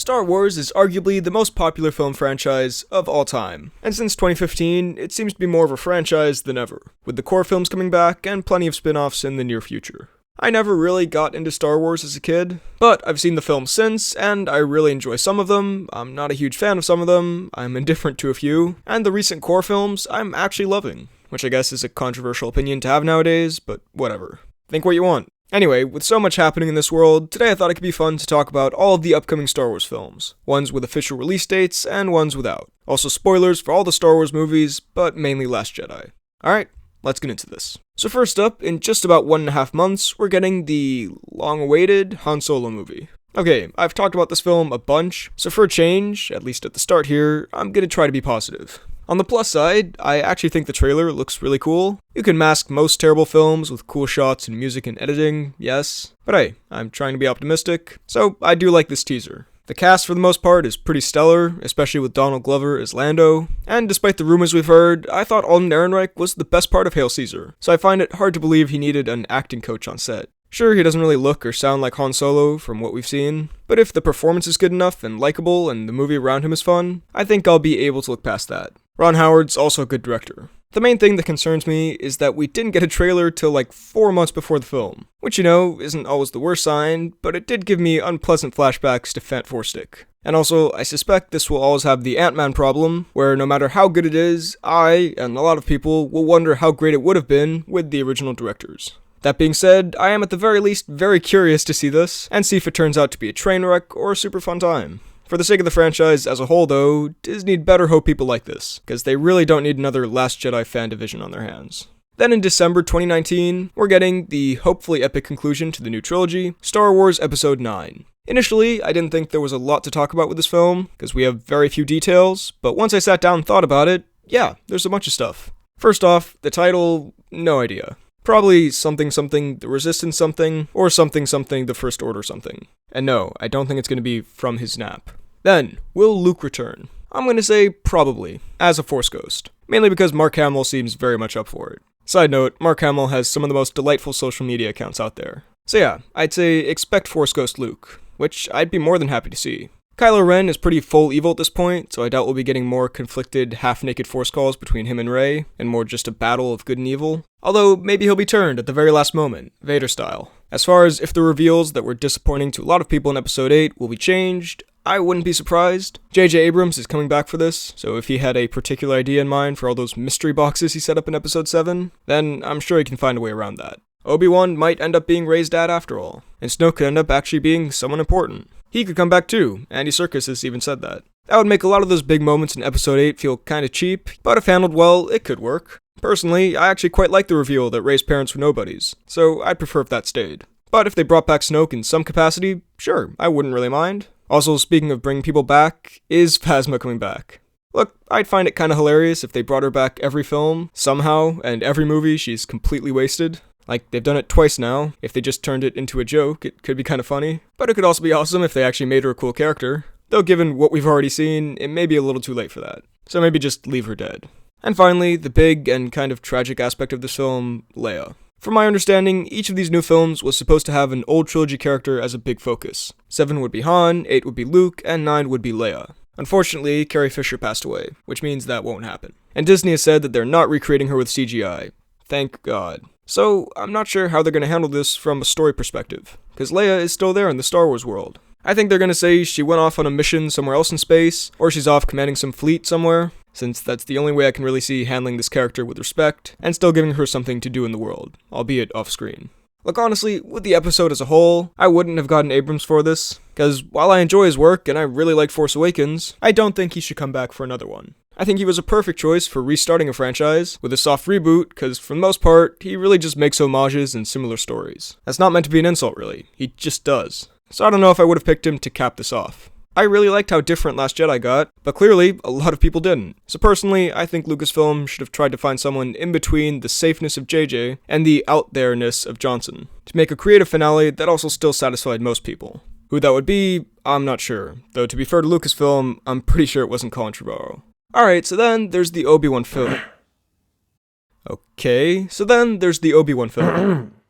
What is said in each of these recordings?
Star Wars is arguably the most popular film franchise of all time, and since 2015, it seems to be more of a franchise than ever, with the core films coming back and plenty of spin-offs in the near future. I never really got into Star Wars as a kid, but I've seen the films since, and I really enjoy some of them. I'm not a huge fan of some of them, I'm indifferent to a few, and the recent core films I'm actually loving, which I guess is a controversial opinion to have nowadays, but whatever. Think what you want. Anyway, with so much happening in this world, today I thought it could be fun to talk about all of the upcoming Star Wars films, ones with official release dates and ones without. Also spoilers for all the Star Wars movies, but mainly Last Jedi. Alright, let's get into this. So first up, in just about 1.5 months, we're getting the long-awaited Han Solo movie. Okay, I've talked about this film a bunch, so for a change, at least at the start here, I'm gonna try to be positive. On the plus side, I actually think the trailer looks really cool. You can mask most terrible films with cool shots and music and editing, yes. But hey, I'm trying to be optimistic, so I do like this teaser. The cast for the most part is pretty stellar, especially with Donald Glover as Lando, and despite the rumors we've heard, I thought Alden Ehrenreich was the best part of Hail Caesar, so I find it hard to believe he needed an acting coach on set. Sure, he doesn't really look or sound like Han Solo from what we've seen, but if the performance is good enough and likable and the movie around him is fun, I think I'll be able to look past that. Ron Howard's also a good director. The main thing that concerns me is that we didn't get a trailer till like 4 months before the film, which isn't always the worst sign, but it did give me unpleasant flashbacks to Fant Four Stick. And also, I suspect this will always have the Ant-Man problem, where no matter how good it is, I, and a lot of people, will wonder how great it would have been with the original directors. That being said, I am at the very least very curious to see this, and see if it turns out to be a train wreck or a super fun time. For the sake of the franchise as a whole though, Disney'd better hope people like this, because they really don't need another Last Jedi fan division on their hands. Then in December 2019, we're getting the hopefully epic conclusion to the new trilogy, Star Wars Episode 9. Initially, I didn't think there was a lot to talk about with this film, because we have very few details, but once I sat down and thought about it, yeah, there's a bunch of stuff. First off, the title, no idea. Probably something something the Resistance something, or something something the First Order something. And no, I don't think it's going to be From His Nap. Then, will Luke return? I'm going to say probably, as a Force Ghost. Mainly because Mark Hamill seems very much up for it. Side note, Mark Hamill has some of the most delightful social media accounts out there. So yeah, I'd say expect Force Ghost Luke, which I'd be more than happy to see. Kylo Ren is pretty full evil at this point, so I doubt we'll be getting more conflicted, half-naked Force calls between him and Rey, and more just a battle of good and evil. Although, maybe he'll be turned at the very last moment, Vader style. As far as if the reveals that were disappointing to a lot of people in Episode 8 will be changed, I wouldn't be surprised. J.J. Abrams is coming back for this, so if he had a particular idea in mind for all those mystery boxes he set up in Episode 7, then I'm sure he can find a way around that. Obi-Wan might end up being Rey's dad after all, and Snoke could end up actually being someone important. He could come back too, Andy Serkis has even said that. That would make a lot of those big moments in Episode 8 feel kinda cheap, but if handled well, it could work. Personally, I actually quite like the reveal that Rey's parents were nobodies, so I'd prefer if that stayed. But if they brought back Snoke in some capacity, sure, I wouldn't really mind. Also, speaking of bringing people back, is Phasma coming back? Look, I'd find it kinda hilarious if they brought her back every film, somehow, and every movie she's completely wasted. Like, they've done it twice now. If they just turned it into a joke, it could be kinda funny. But it could also be awesome if they actually made her a cool character. Though given what we've already seen, it may be a little too late for that. So maybe just leave her dead. And finally, the big and kind of tragic aspect of this film, Leia. From my understanding, each of these new films was supposed to have an old trilogy character as a big focus. 7 would be Han, 8 would be Luke, and 9 would be Leia. Unfortunately, Carrie Fisher passed away, which means that won't happen. And Disney has said that they're not recreating her with CGI. Thank God. So, I'm not sure how they're going to handle this from a story perspective, because Leia is still there in the Star Wars world. I think they're going to say she went off on a mission somewhere else in space, or she's off commanding some fleet somewhere, since that's the only way I can really see handling this character with respect, and still giving her something to do in the world, albeit off-screen. Look, honestly, with the episode as a whole, I wouldn't have gotten Abrams for this, because while I enjoy his work and I really like Force Awakens, I don't think he should come back for another one. I think he was a perfect choice for restarting a franchise with a soft reboot, because for the most part, he really just makes homages and similar stories. That's not meant to be an insult, really. He just does. So I don't know if I would have picked him to cap this off. I really liked how different Last Jedi got, but clearly, a lot of people didn't. So personally, I think Lucasfilm should have tried to find someone in between the safeness of JJ and the out-there-ness of Johnson, to make a creative finale that also still satisfied most people. Who that would be, I'm not sure, though to be fair to Lucasfilm, I'm pretty sure it wasn't Colin Trevorrow. Alright, so then there's the Obi-Wan film.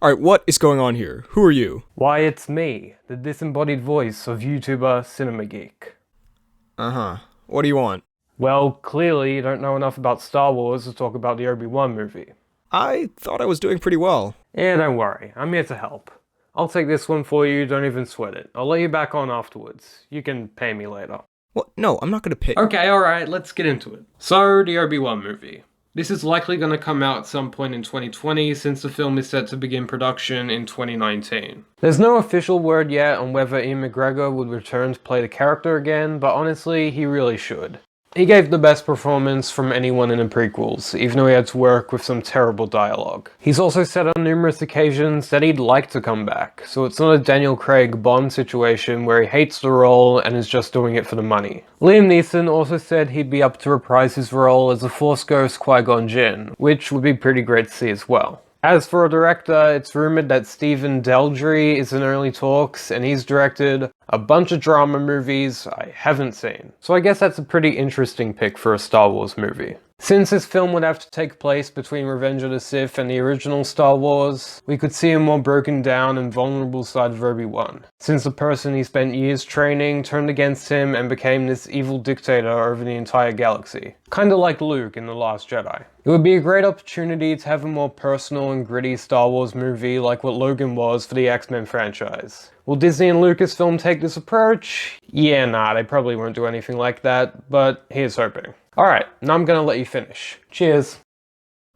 Alright, what is going on here? Who are you? Why, it's me, the disembodied voice of YouTuber Cinema Geek. Uh-huh. What do you want? Well, clearly you don't know enough about Star Wars to talk about the Obi-Wan movie. I thought I was doing pretty well. Yeah, don't worry, I'm here to help. I'll take this one for you, don't even sweat it. I'll let you back on afterwards. You can pay me later. What? No, I'm not gonna pay. Okay, alright, let's get into it. So, the Obi-Wan movie. This is likely going to come out at some point in 2020 since the film is set to begin production in 2019. There's no official word yet on whether Ian McGregor would return to play the character again, but honestly, he really should. He gave the best performance from anyone in the prequels, even though he had to work with some terrible dialogue. He's also said on numerous occasions that he'd like to come back, so it's not a Daniel Craig Bond situation where he hates the role and is just doing it for the money. Liam Neeson also said he'd be up to reprise his role as the Force Ghost Qui-Gon Jinn, which would be pretty great to see as well. As for a director, it's rumored that Stephen Daldry is in early talks, and he's directed a bunch of drama movies I haven't seen. So I guess that's a pretty interesting pick for a Star Wars movie. Since this film would have to take place between Revenge of the Sith and the original Star Wars, we could see a more broken down and vulnerable side of Obi-Wan, since the person he spent years training turned against him and became this evil dictator over the entire galaxy. Kinda like Luke in The Last Jedi. It would be a great opportunity to have a more personal and gritty Star Wars movie like what Logan was for the X-Men franchise. Will Disney and Lucasfilm take this approach? Yeah, nah, they probably won't do anything like that, but here's hoping. Alright, now I'm gonna let you finish. Cheers.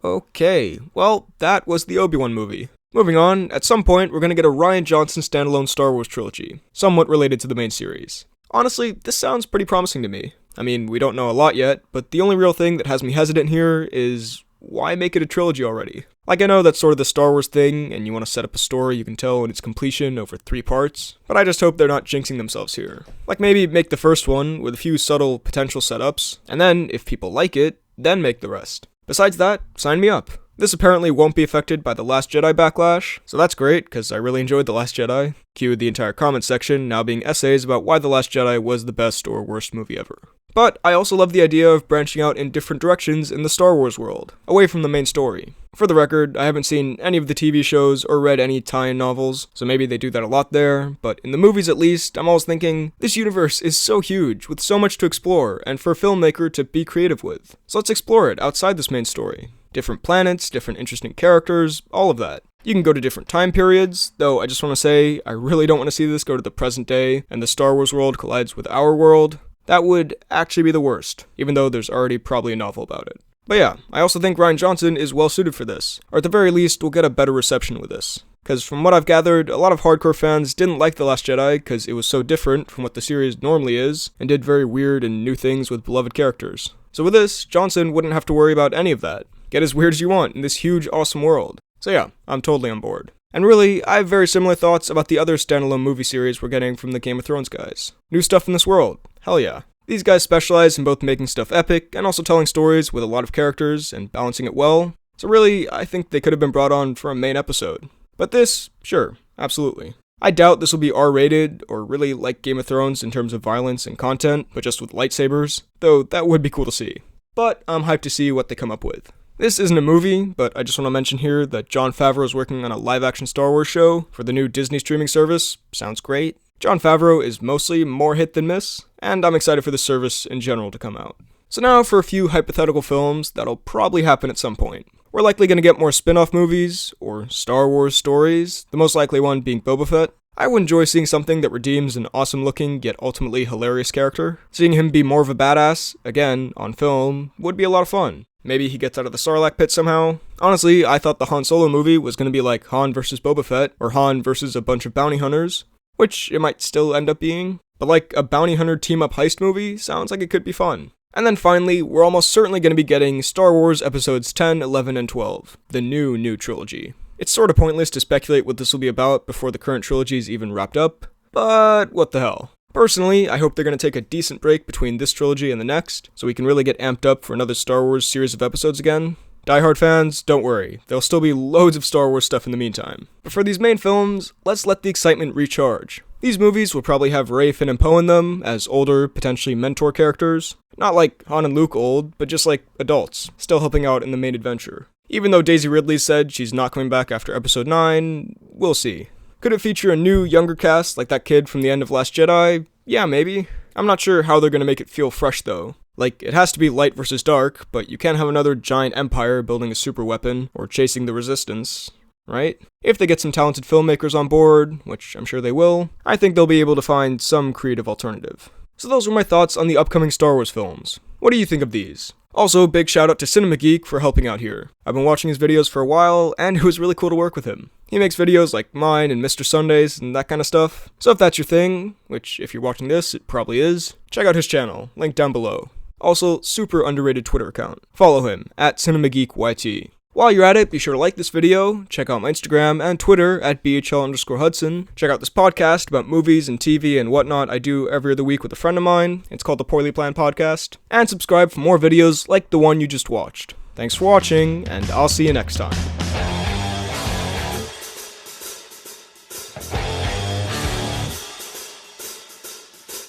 Okay, well, that was the Obi-Wan movie. Moving on, at some point, we're gonna get a Rian Johnson standalone Star Wars trilogy, somewhat related to the main series. Honestly, this sounds pretty promising to me. I mean, we don't know a lot yet, but the only real thing that has me hesitant here is, why make it a trilogy already? Like, I know that's sort of the Star Wars thing, and you want to set up a story you can tell in its completion over 3 parts, but I just hope they're not jinxing themselves here. Like, maybe make the first one with a few subtle potential setups, and then, if people like it, then make the rest. Besides that, sign me up. This apparently won't be affected by The Last Jedi backlash, so that's great, because I really enjoyed The Last Jedi. Cue the entire comment section now being essays about why The Last Jedi was the best or worst movie ever. But I also love the idea of branching out in different directions in the Star Wars world, away from the main story. For the record, I haven't seen any of the TV shows or read any tie-in novels, so maybe they do that a lot there, but in the movies at least, I'm always thinking, this universe is so huge, with so much to explore, and for a filmmaker to be creative with. So let's explore it outside this main story. Different planets, different interesting characters, all of that. You can go to different time periods, though I just want to say, I really don't want to see this go to the present day, and the Star Wars world collides with our world. That would actually be the worst, even though there's already probably a novel about it. But yeah, I also think Rian Johnson is well suited for this, or at the very least, we'll get a better reception with this. Because from what I've gathered, a lot of hardcore fans didn't like The Last Jedi because it was so different from what the series normally is, and did very weird and new things with beloved characters. So with this, Johnson wouldn't have to worry about any of that. Get as weird as you want in this huge, awesome world. So yeah, I'm totally on board. And really, I have very similar thoughts about the other standalone movie series we're getting from the Game of Thrones guys. New stuff in this world. Hell yeah. These guys specialize in both making stuff epic and also telling stories with a lot of characters and balancing it well. So really, I think they could have been brought on for a main episode. But this, sure, absolutely. I doubt this will be R-rated or really like Game of Thrones in terms of violence and content, but just with lightsabers, though that would be cool to see. But I'm hyped to see what they come up with. This isn't a movie, but I just want to mention here that Jon Favreau is working on a live-action Star Wars show for the new Disney streaming service. Sounds great. Jon Favreau is mostly more hit than miss, and I'm excited for the service in general to come out. So now for a few hypothetical films that'll probably happen at some point. We're likely going to get more spin-off movies, or Star Wars stories, the most likely one being Boba Fett. I would enjoy seeing something that redeems an awesome-looking yet ultimately hilarious character. Seeing him be more of a badass, again, on film, would be a lot of fun. Maybe he gets out of the Sarlacc pit somehow. Honestly, I thought the Han Solo movie was going to be like Han vs. Boba Fett, or Han versus a bunch of bounty hunters, which it might still end up being. But like a bounty hunter team-up heist movie sounds like it could be fun. And then finally, we're almost certainly going to be getting Star Wars Episodes 10, 11, and 12, the new trilogy. It's sort of pointless to speculate what this will be about before the current trilogy is even wrapped up, but what the hell. Personally, I hope they're going to take a decent break between this trilogy and the next, so we can really get amped up for another Star Wars series of episodes again. Die Hard fans, don't worry, there'll still be loads of Star Wars stuff in the meantime. But for these main films, let's let the excitement recharge. These movies will probably have Rey, Finn, and Poe in them as older, potentially mentor characters. Not like Han and Luke old, but just like adults, still helping out in the main adventure. Even though Daisy Ridley said she's not coming back after episode 9, we'll see. Could it feature a new, younger cast like that kid from the end of Last Jedi? Yeah, maybe. I'm not sure how they're gonna make it feel fresh though. Like, it has to be light versus dark, but you can't have another giant empire building a super weapon or chasing the resistance, right? If they get some talented filmmakers on board, which I'm sure they will, I think they'll be able to find some creative alternative. So those were my thoughts on the upcoming Star Wars films. What do you think of these? Also, big shout out to Cinema Geek for helping out here. I've been watching his videos for a while, and it was really cool to work with him. He makes videos like mine and Mr. Sundays and that kind of stuff. So if that's your thing, which if you're watching this, it probably is, check out his channel, link down below. Also, super underrated Twitter account. Follow him, at CinemaGeekYT. While you're at it, be sure to like this video, check out my Instagram and Twitter at BHL_Hudson, check out this podcast about movies and TV and whatnot I do every other week with a friend of mine, it's called the Poorly Planned Podcast, and subscribe for more videos like the one you just watched. Thanks for watching, and I'll see you next time.